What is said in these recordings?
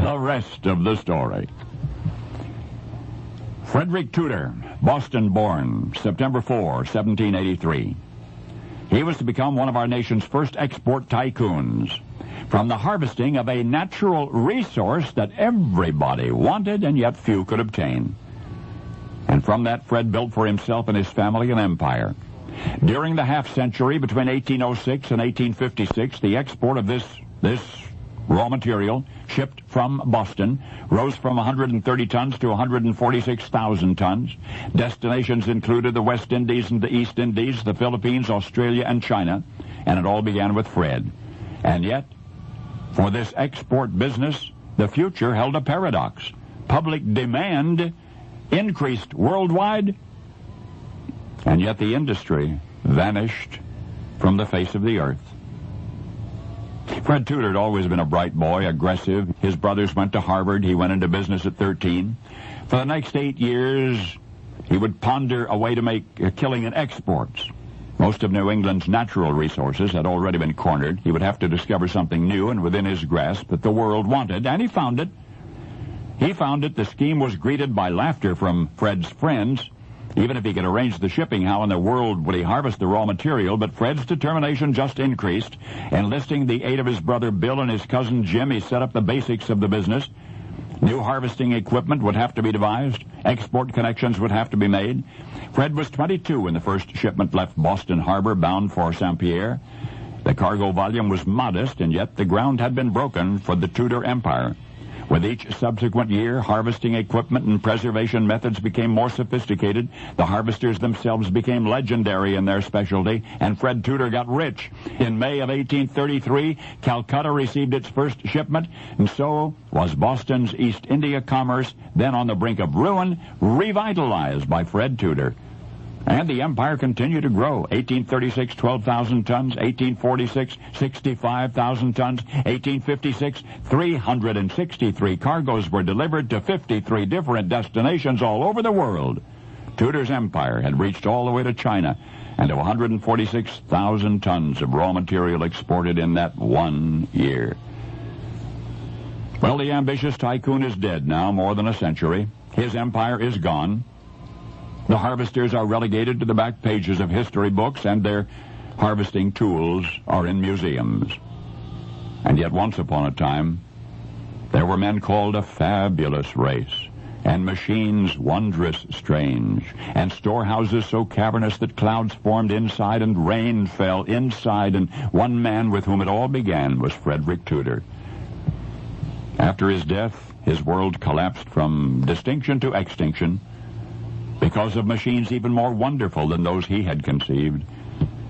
The rest of the story. Frederic Tudor, Boston-born, September 4, 1783. He was to become one of our nation's first export tycoons from the harvesting of a natural resource that everybody wanted and yet few could obtain. And from that, Fred built for himself and his family an empire. During the half-century between 1806 and 1856, the export of this raw material shipped from Boston rose from 130 tons to 146,000 tons. Destinations included the West Indies and the East Indies, the Philippines, Australia, and China, and it all began with Fred. And yet, for this export business, the future held a paradox. Public demand increased worldwide, and yet the industry vanished from the face of the earth. Fred Tudor had always been a bright boy, aggressive. His brothers went to Harvard. He went into business at 13. For the next 8 years, he would ponder a way to make a killing in exports. Most of New England's natural resources had already been cornered. He would have to discover something new and within his grasp that the world wanted, and he found it. He found it. The scheme was greeted by laughter from Fred's friends. Even if he could arrange the shipping, how in the world would he harvest the raw material? But Fred's determination just increased. Enlisting the aid of his brother Bill and his cousin Jim, he set up the basics of the business. New harvesting equipment would have to be devised. Export connections would have to be made. Fred was 22 when the first shipment left Boston Harbor bound for St. Pierre. The cargo volume was modest, and yet the ground had been broken for the Tudor Empire. With each subsequent year, harvesting equipment and preservation methods became more sophisticated. The harvesters themselves became legendary in their specialty, and Fred Tudor got rich. In May of 1833, Calcutta received its first shipment, and so was Boston's East India commerce, then on the brink of ruin, revitalized by Fred Tudor. And the empire continued to grow. 1836, 12,000 tons. 1846, 65,000 tons. 1856, 363 cargoes were delivered to 53 different destinations all over the world. Tudor's empire had reached all the way to China, and to 146,000 tons of raw material exported in that 1 year. Well, the ambitious tycoon is dead now, more than a century. His empire is gone. The harvesters are relegated to the back pages of history books, and their harvesting tools are in museums. And yet once upon a time, there were men called a fabulous race, and machines wondrous strange, and storehouses so cavernous that clouds formed inside and rain fell inside, and one man with whom it all began was Frederic Tudor. After his death, his world collapsed from distinction to extinction, because of machines even more wonderful than those he had conceived.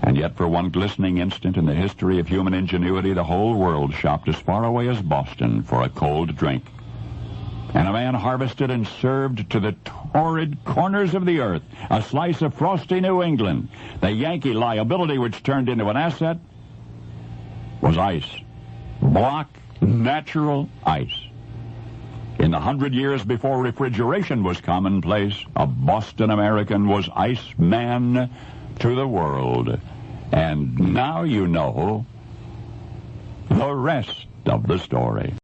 And yet for one glistening instant in the history of human ingenuity, the whole world shopped as far away as Boston for a cold drink. And a man harvested and served to the torrid corners of the earth a slice of frosty New England. The Yankee liability which turned into an asset was ice. Block, natural ice. In the 100 years before refrigeration was commonplace, a Boston American was Iceman to the world. And now you know the rest of the story.